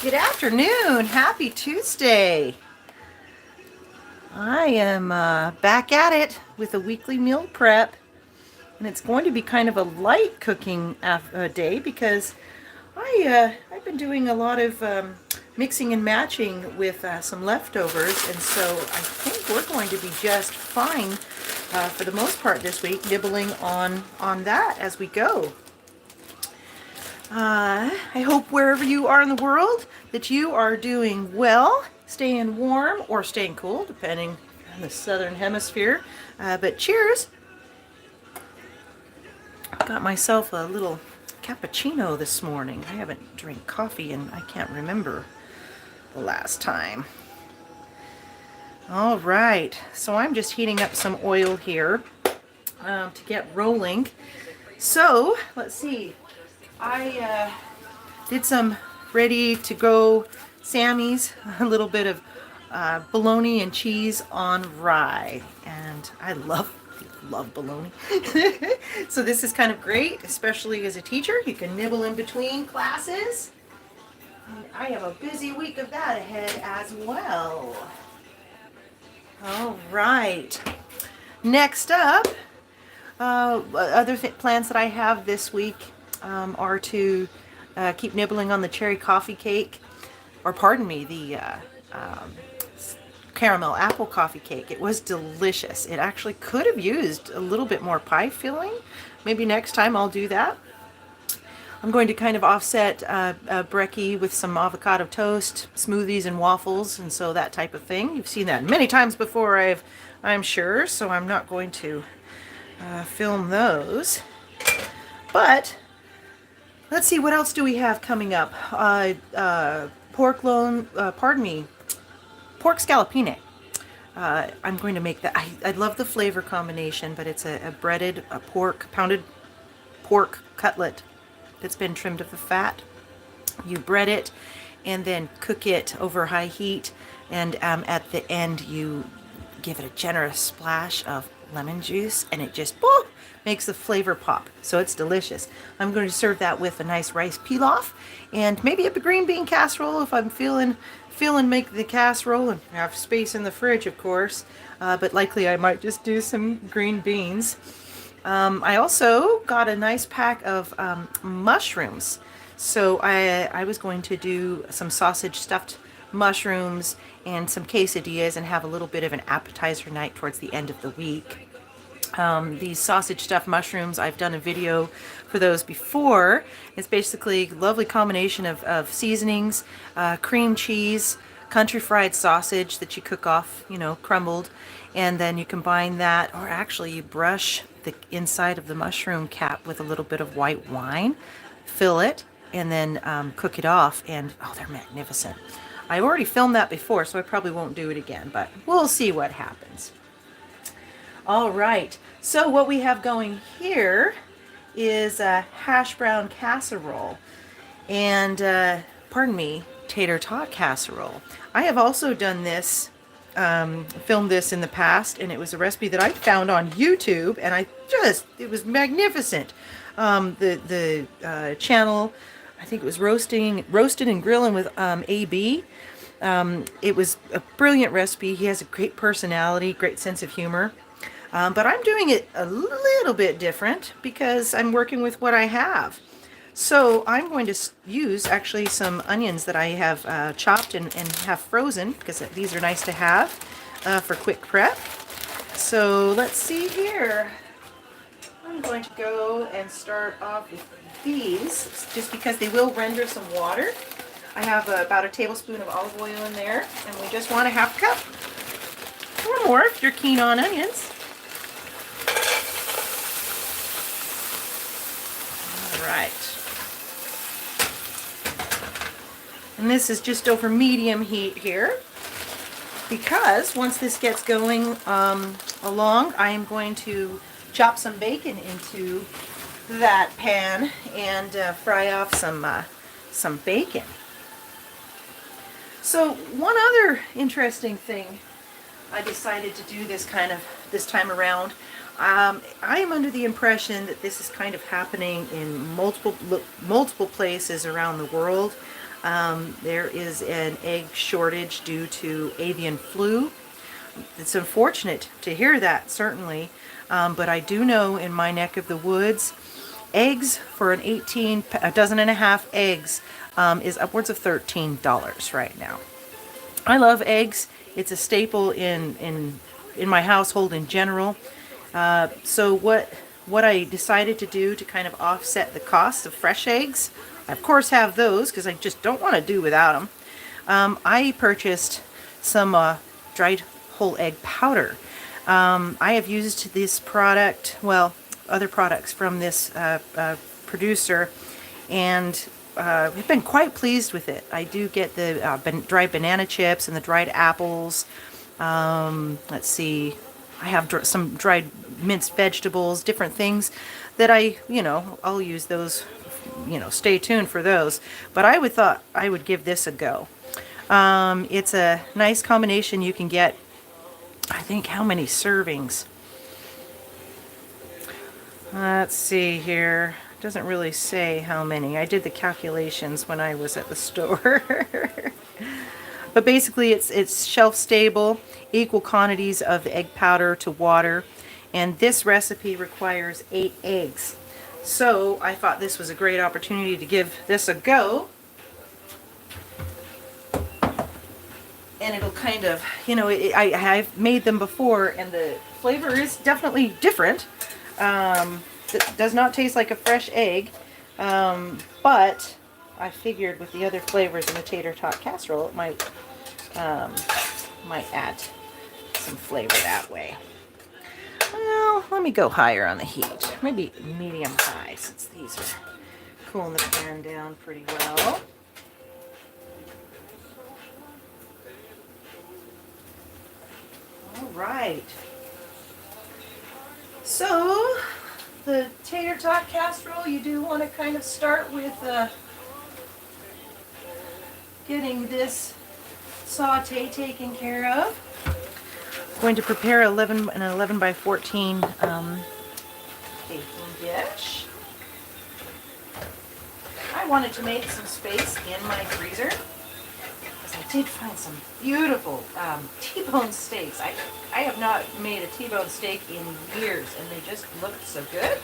Good afternoon. Happy Tuesday. I am back at it with a weekly meal prep, and it's going to be kind of a light cooking day because I've been doing a lot of mixing and matching with some leftovers, and so I think we're going to be just fine for the most part this week, nibbling on that as we go. I hope wherever you are in the world that you are doing well, staying warm or staying cool, depending on the southern hemisphere. But cheers. Got myself a little cappuccino this morning. I haven't drank coffee and I can't remember the last time. All right, so I'm just heating up some oil here to get rolling. So let's see. I did some ready to go Sammy's, a little bit of bologna and cheese on rye, and I love bologna. So this is kind of great, especially as a teacher. You can nibble in between classes. And I have a busy week of that ahead as well. All right. Next up, other plans that I have this week are to keep nibbling on the cherry coffee cake, or pardon me, the caramel apple coffee cake. It was delicious. It actually could have used a little bit more pie filling. Maybe next time I'll do that. I'm going to kind of offset brekkie with some avocado toast, smoothies and waffles, and so that type of thing. You've seen that many times before, I'm sure, so I'm not going to film those. But let's see, what else do we have coming up? Pork scallopine. I'm going to make that. I love the flavor combination, but it's a breaded pounded pork cutlet that's been trimmed of the fat. You bread it and then cook it over high heat, and at the end you give it a generous splash of lemon juice, and it just makes the flavor pop. So it's delicious. I'm going to serve that with a nice rice pilaf and maybe a green bean casserole if I'm feeling make the casserole and have space in the fridge, of course. But likely I might just do some green beans. I also got a nice pack of mushrooms. So I was going to do some sausage stuffed mushrooms and some quesadillas and have a little bit of an appetizer night towards the end of the week. These sausage stuffed mushrooms, I've done a video for those before. It's basically a lovely combination of seasonings, cream cheese, country fried sausage that you cook off, crumbled, and then you combine that, or actually you brush the inside of the mushroom cap with a little bit of white wine, fill it, and then cook it off, and they're magnificent. I already filmed that before, so I probably won't do it again, but we'll see what happens. All right, so what we have going here is a hash brown casserole and, tater tot casserole. I have also done this, filmed this in the past, and it was a recipe that I found on YouTube, and it was magnificent. The channel, I think it was Roasted and Grilling with AB. It was a brilliant recipe. He has a great personality, great sense of humor. But I'm doing it a little bit different because I'm working with what I have. So I'm going to use actually some onions that I have chopped and have frozen, because these are nice to have for quick prep. So let's see here. I'm going to go and start off with these, just because they will render some water. I have about a tablespoon of olive oil in there, and we just want a half cup or more if you're keen on onions. Right. And this is just over medium heat here, because once this gets going along, I am going to chop some bacon into that pan and fry off some bacon. So one other interesting thing I decided to do this time around. I am under the impression that this is kind of happening in multiple places around the world. There is an egg shortage due to avian flu. It's unfortunate to hear that, certainly, but I do know in my neck of the woods, eggs for a dozen and a half eggs is upwards of $13 right now. I love eggs. It's a staple in my household in general. So what I decided to do to kind of offset the cost of fresh eggs, I of course have those because I just don't want to do without them. I purchased some dried whole egg powder. I have used this product, well, other products from this producer, and I've been quite pleased with it. I do get the dried banana chips and the dried apples. Let's see, I have some dried minced vegetables, different things that I'll use those, stay tuned for those. But I thought I would give this a go. It's a nice combination. You can get, I think, how many servings? Let's see here. It doesn't really say how many. I did the calculations when I was at the store. But basically it's shelf stable, equal quantities of egg powder to water, and this recipe requires 8 eggs. So I thought this was a great opportunity to give this a go. And it'll kind of, I've made them before, and the flavor is definitely different. It does not taste like a fresh egg, but I figured with the other flavors in the tater tot casserole, it might add some flavor that way. Well, let me go higher on the heat. Maybe medium high, since these are cooling the pan down pretty well. All right. So, the tater tot casserole, you do want to kind of start with getting this saute taken care of. I'm going to prepare an 11 by 14 baking dish. I wanted to make some space in my freezer because I did find some beautiful T-bone steaks. I have not made a T-bone steak in years, and they just looked so good.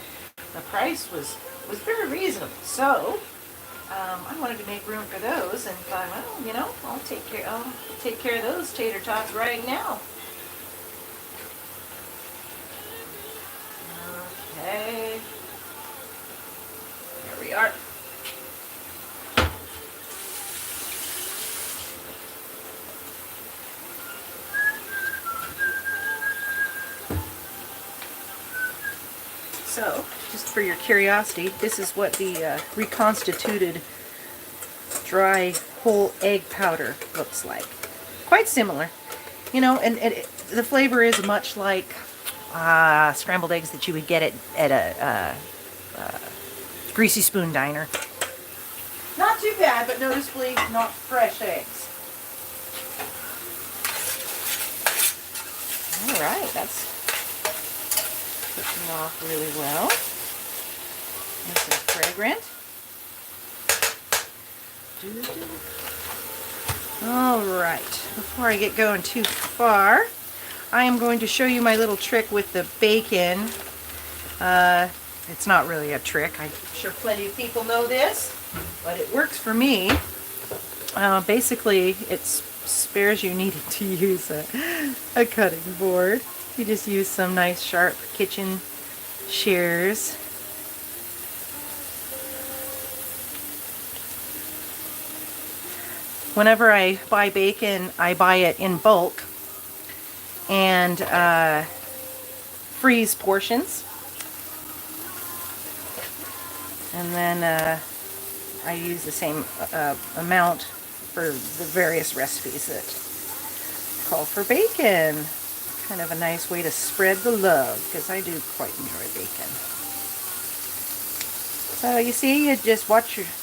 The price was very reasonable, so I wanted to make room for those, and thought, well, I'll take care of those tater tots right now. Okay, there we are. So, just for your curiosity, this is what the reconstituted dry whole egg powder looks like. Quite similar, and the flavor is much like scrambled eggs that you would get at a Greasy Spoon diner. Not too bad, but noticeably not fresh eggs. All right, that's cooking off really well. Nice and fragrant. All right, before I get going too far, I am going to show you my little trick with the bacon. It's not really a trick. I'm sure plenty of people know this, but it works for me. Basically, it spares you needing to use a cutting board. You just use some nice sharp kitchen shears. Whenever I buy bacon, I buy it in bulk and freeze portions. And then I use the same amount for the various recipes that call for bacon. Kind of a nice way to spread the love, because I do quite enjoy bacon. So you see, you just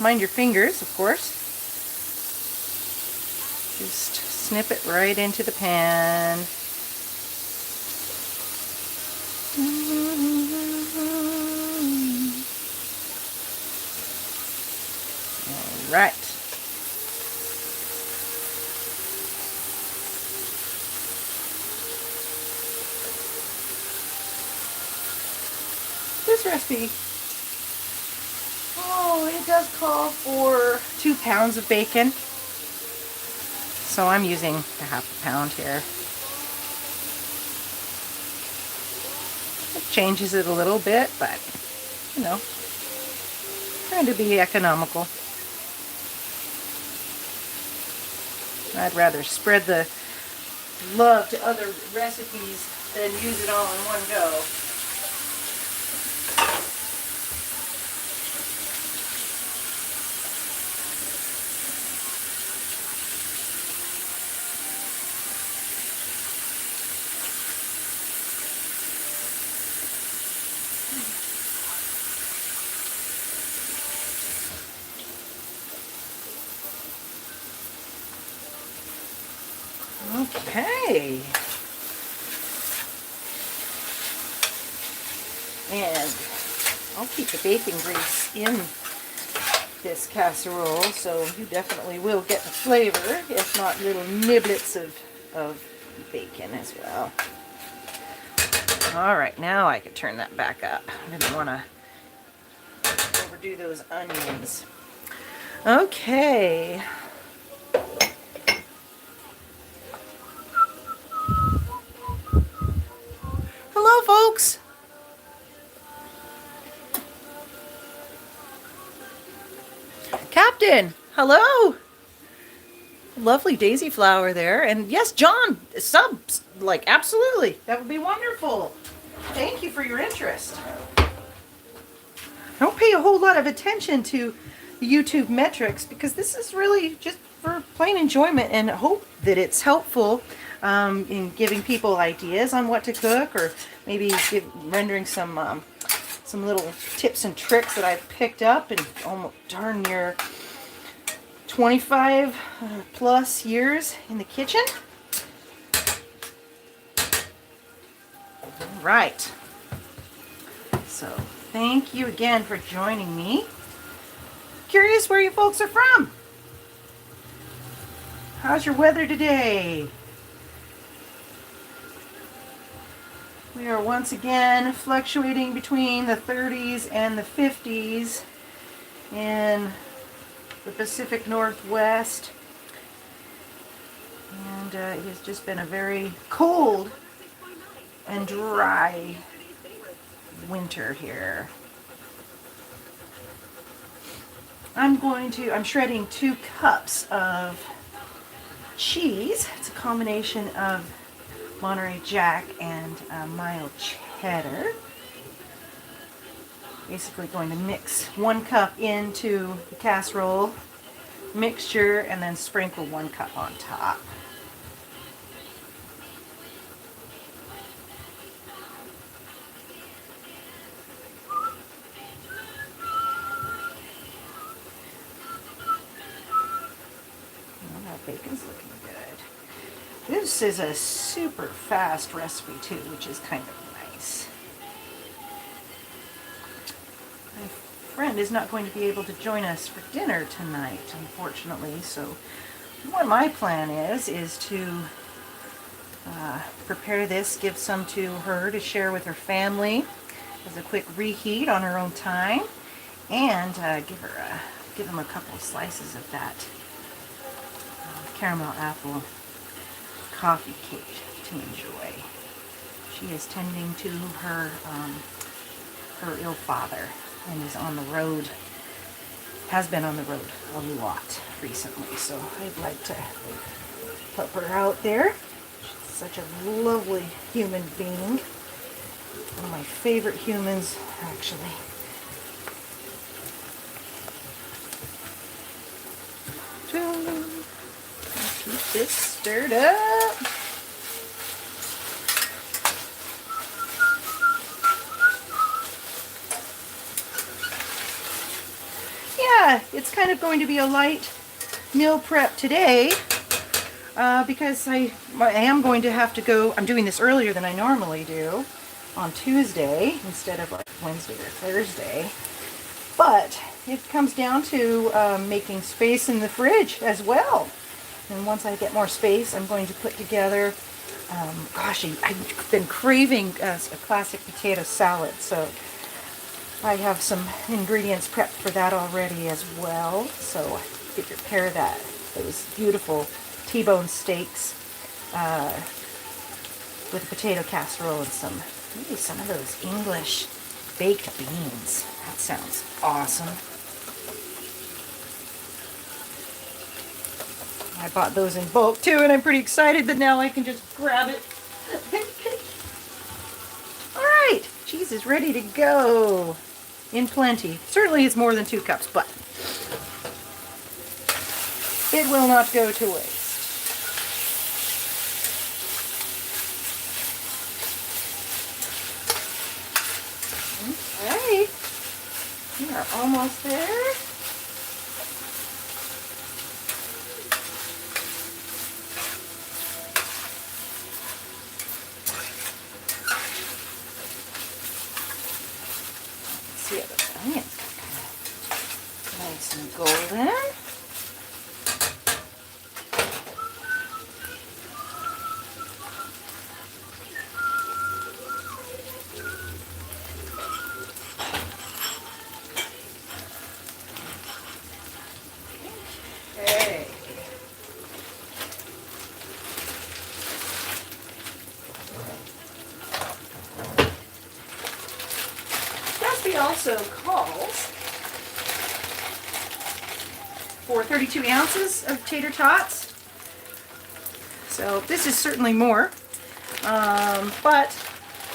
mind your fingers, of course. Just snip it right into the pan. All right. this recipe? Oh, it does call for 2 pounds of bacon. So I'm using a half a pound here. It changes it a little bit, but, you know, trying to be economical. I'd rather spread the love to other recipes than use it all in one go. Okay. And I'll keep the bacon grease in this casserole, so you definitely will get the flavor, if not little niblets of bacon as well. All right, now I could turn that back up. I didn't want to overdo those onions. Okay. Hello, folks. Captain, hello. Lovely daisy flower there. And yes, John, subs, like, absolutely. That would be wonderful. Thank you for your interest. I don't pay a whole lot of attention to YouTube metrics because this is really just for plain enjoyment, and hope that it's helpful in giving people ideas on what to cook, or maybe rendering some little tips and tricks that I've picked up in almost darn near 25 plus years in the kitchen. All right. So thank you again for joining me. Curious where you folks are from. How's your weather today? We are once again fluctuating between the 30s and the 50s in the Pacific Northwest. And it has just been a very cold and dry winter here. I'm shredding 2 cups of cheese. It's a combination of Monterey Jack and mild cheddar. Basically going to mix 1 cup into the casserole mixture and then sprinkle 1 cup on top. Bacon's looking good. This is a super fast recipe too, which is kind of nice. My friend is not going to be able to join us for dinner tonight, unfortunately, so what my plan is to prepare this, give some to her to share with her family as a quick reheat on her own time, and give them a couple of slices of that caramel apple coffee cake to enjoy. She is tending to her ill father and is on the road, has been on the road a lot recently, so I'd like to help her out there. She's such a lovely human being. One of my favorite humans, actually. Keep this stirred up. Yeah, it's kind of going to be a light meal prep today because I am going to have to go. I'm doing this earlier than I normally do on Tuesday instead of like Wednesday or Thursday. But it comes down to making space in the fridge as well. And once I get more space, I'm going to put together, I've been craving a classic potato salad. So I have some ingredients prepped for that already as well. So I could prepare those beautiful T-bone steaks with a potato casserole and maybe some of those English baked beans. That sounds awesome. I bought those in bulk too, and I'm pretty excited that now I can just grab it. All right, cheese is ready to go in plenty. Certainly it's more than 2 cups, but it will not go to waste. Okay, we are almost there. See how the onions got kind of nice and golden. Okay. Recipe also calls for 32 ounces of tater tots. So this is certainly more, but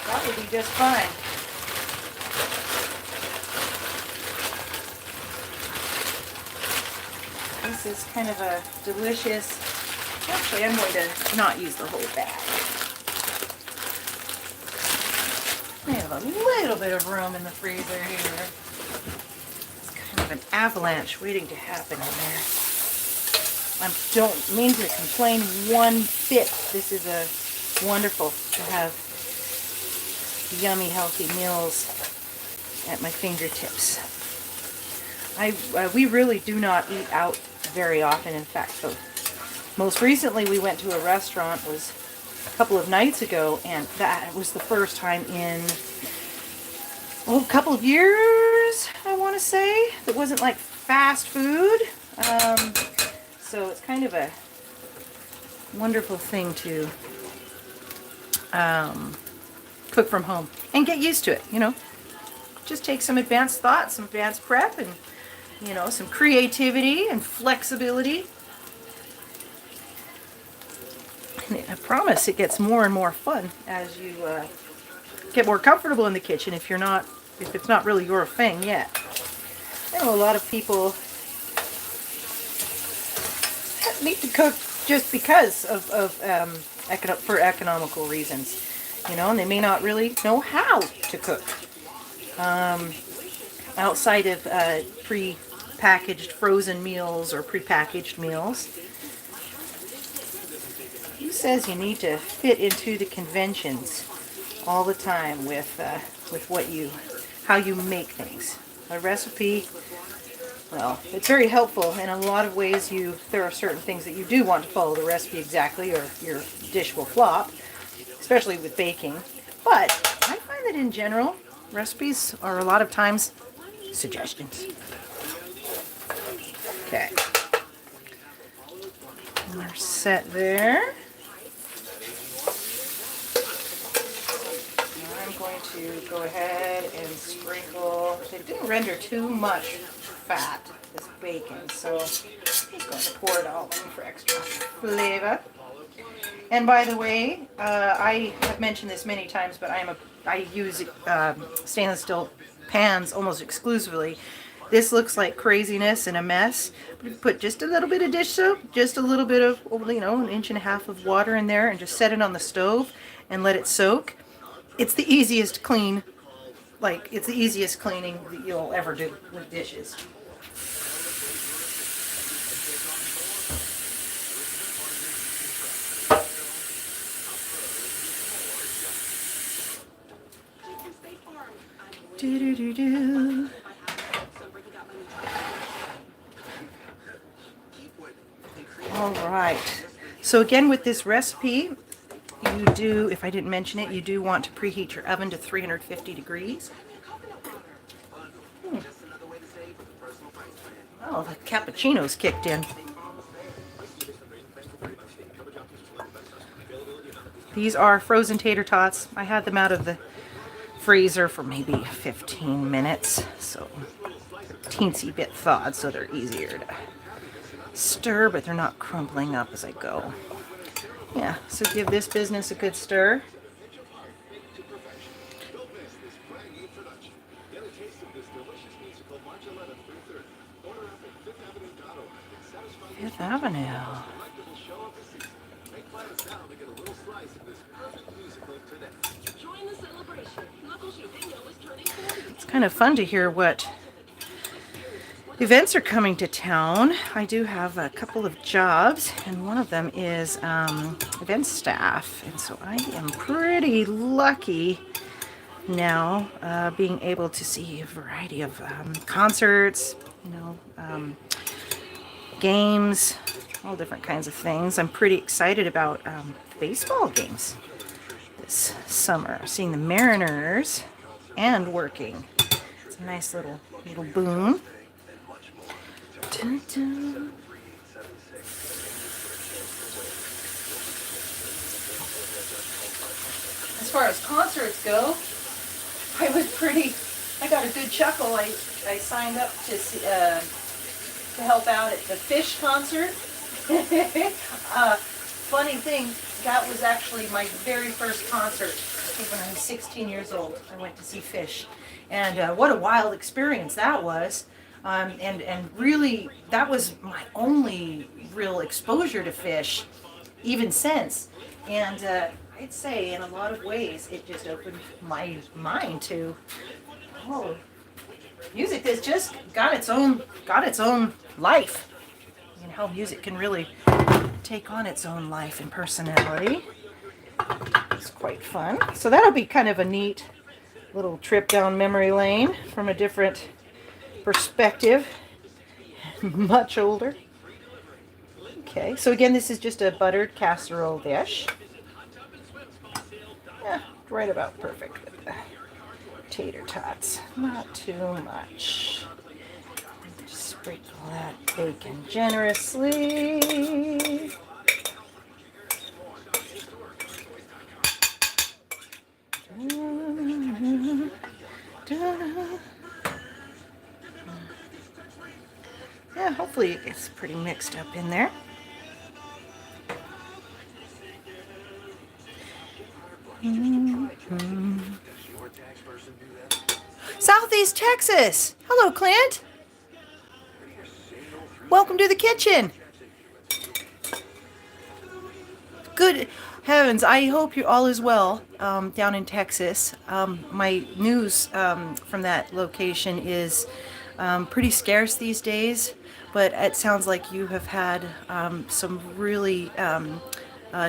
that would be just fine. This is kind of a delicious, actually I'm going to not use the whole bag. I have a little bit of room in the freezer here. It's kind of an avalanche waiting to happen in there. I don't mean to complain one bit. This is wonderful to have yummy, healthy meals at my fingertips. We really do not eat out very often. In fact, so most recently we went to a restaurant was a couple of nights ago, and that was the first time in a couple of years, I want to say, that wasn't like fast food. So it's kind of a wonderful thing to cook from home and get used to it, you know. Just take some advanced thought, some advanced prep, and, you know, some creativity and flexibility. And I promise it gets more and more fun as you get more comfortable in the kitchen if it's not really your thing yet. I know a lot of people need to cook just because for economical reasons, you know, and they may not really know how to cook. Outside of pre-packaged frozen meals or pre-packaged meals. Who says you need to fit into the conventions all the time with how you make things? A recipe, well, it's very helpful in a lot of ways. There are certain things that you do want to follow the recipe exactly, or your dish will flop, especially with baking. But I find that in general, recipes are a lot of times suggestions. Okay. We're set there. I'm going to go ahead and sprinkle. It didn't render too much fat, this bacon, so I'm just going to pour it all in for extra flavor. And by the way, I have mentioned this many times, but I use stainless steel pans almost exclusively. This looks like craziness and a mess. Put just a little bit of dish soap, just a little bit of, you know, 1.5 inches of water in there, and just set it on the stove and let it soak. It's the easiest cleaning that you'll ever do with dishes. Do-do-do-do. All right. So again, with this recipe, you do, if I didn't mention it, you do want to preheat your oven to 350 degrees. Oh, the cappuccino's kicked in. These are frozen tater tots. I had them out of the freezer for maybe 15 minutes, so teensy bit thawed, so they're easier to stir, but they're not crumbling up as I go. Yeah, so give this business a good stir. Fifth Avenue. It's kind of fun to hear what events are coming to town. I do have a couple of jobs, and one of them is event staff, and so I am pretty lucky now being able to see a variety of concerts, games, all different kinds of things. I'm pretty excited about baseball games this summer, seeing the Mariners and working. It's a nice little boon. Dun, dun. As far as concerts go, I got a good chuckle. I signed up to help out at the Fish concert. Funny thing, that was actually my very first concert. I think when I was 16 years old, I went to see Fish. And what a wild experience that was. And really, that was my only real exposure to Fish, even since. And I'd say in a lot of ways, it just opened my mind to, music has just got its own life. And how music can really take on its own life and personality. It's quite fun. So that'll be kind of a neat little trip down memory lane from a different perspective. Much older. Okay, so again, this is just a buttered casserole dish. Yeah, right about perfect with the tater tots. Not too much. Just sprinkle that bacon generously. Yeah, hopefully it gets pretty mixed up in there. Southeast Texas. Hello, Clint. Welcome to the kitchen. Good heavens, I hope you all is well down in Texas. My news from that location is pretty scarce these days, but it sounds like you have had some really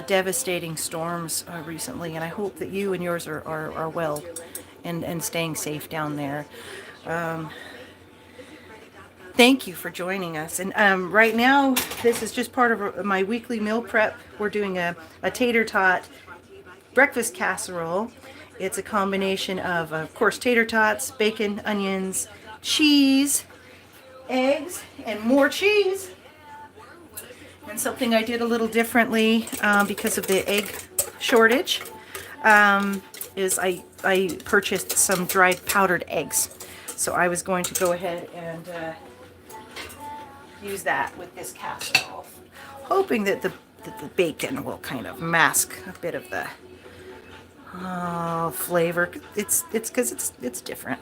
devastating storms recently, and I hope that you and yours are well and staying safe down there. Thank you for joining us. And right now, this is just part of my weekly meal prep. We're doing a tater tot breakfast casserole. It's a combination of course, tater tots, bacon, onions, cheese, eggs, and more cheese. And something I did a little differently because of the egg shortage is I purchased some dried powdered eggs. So I was going to go ahead and use that with this casserole, hoping that the bacon will kind of mask a bit of the flavor. It's because it's different.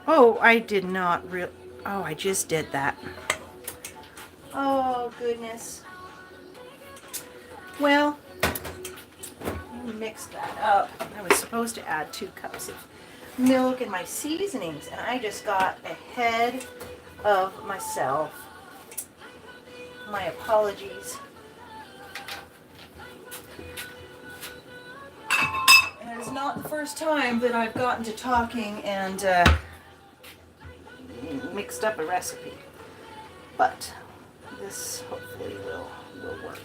Oh, I did not oh, I just did that. Oh, goodness. Well, mix that up. I was supposed to add 2 cups of milk and my seasonings, and I just got ahead of myself. My apologies. And it is not the first time that I've gotten to talking and mixed up a recipe, but this hopefully will work.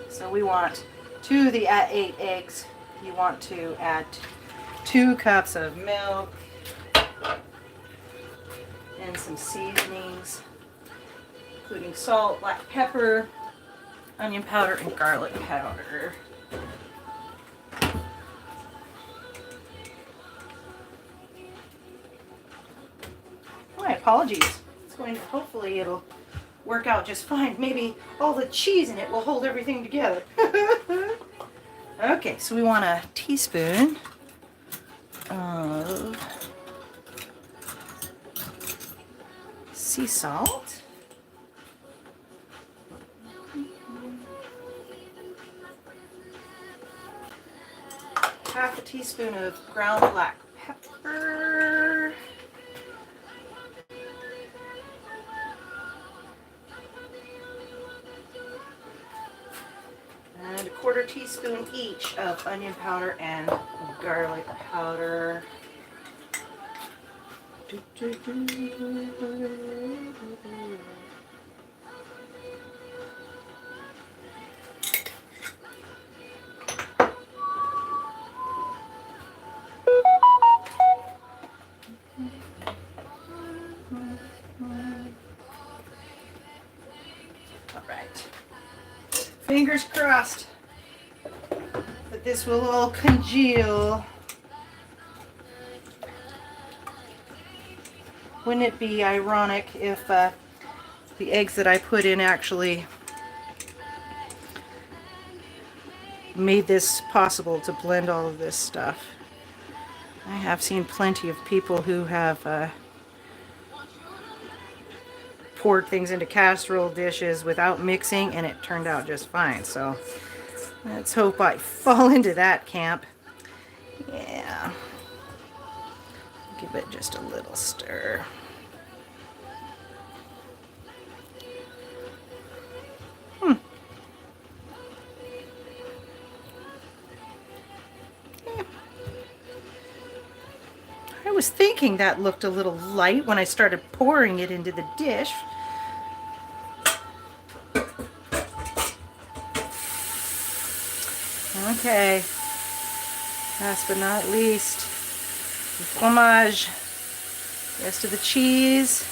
So we want, to the 8 eggs, you want to add 2 cups of milk and some seasonings, including salt, black pepper, onion powder, and garlic powder. My apologies. It's going to, hopefully it'll work out just fine. Maybe all the cheese in it will hold everything together. Okay, so we want a teaspoon of sea salt. Half a teaspoon of ground black pepper. And a 1/4 teaspoon each of onion powder and garlic powder. All right. Fingers crossed that this will all congeal. Wouldn't it be ironic if the eggs that I put in actually made this possible to blend all of this stuff? I have seen plenty of people who have poured things into casserole dishes without mixing, and it turned out just fine. So let's hope I fall into that camp. Yeah. Give it just a little stir. I was thinking that looked a little light when I started pouring it into the dish. Okay, last but not least, the fromage, rest of the cheese,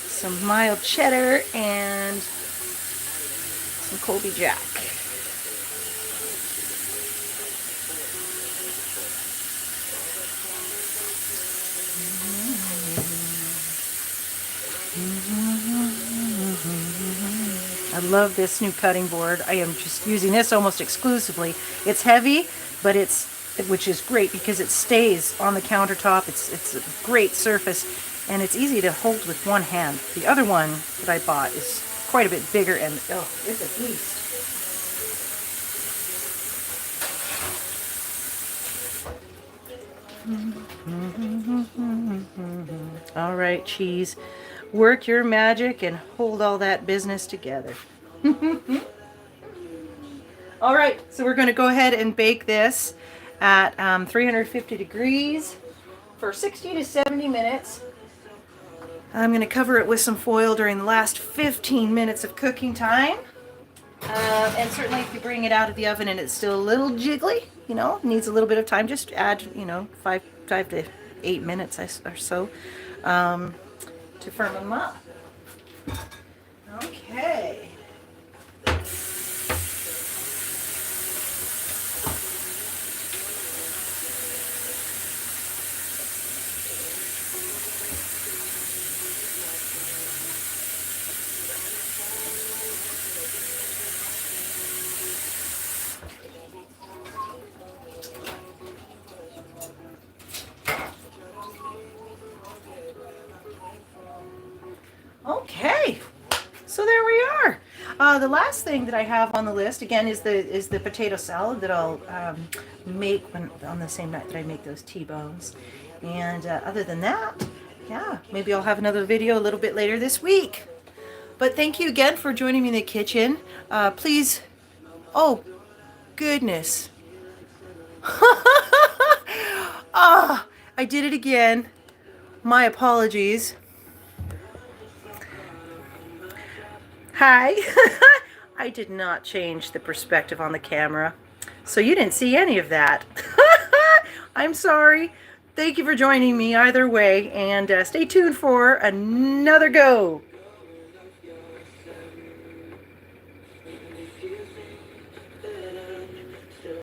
some mild cheddar, and some Colby Jack. I love this new cutting board. I am just using this almost exclusively. It's heavy, but which is great because it stays on the countertop. It's a great surface, and it's easy to hold with one hand. The other one that I bought is quite a bit bigger, and oh, it's a beast. All right, cheese. Work your magic and hold all that business together. All right, so we're going to go ahead and bake this at 350 degrees for 60 to 70 minutes. I'm going to cover it with some foil during the last 15 minutes of cooking time. And certainly if you bring it out of the oven and it's still a little jiggly, you know, needs a little bit of time, just add, you know, 5 to 8 minutes or so to firm them up. Okay. Okay, so there we are. The last thing that I have on the list again is the potato salad that I'll make on the same night that I make those T-bones. And other than that, yeah, maybe I'll have another video a little bit later this week. But thank you again for joining me in the kitchen. Please, oh goodness. Ah, I did it again. My apologies. Hi. I did not change the perspective on the camera, so you didn't see any of that. I'm sorry. Thank you for joining me either way, and stay tuned for another go.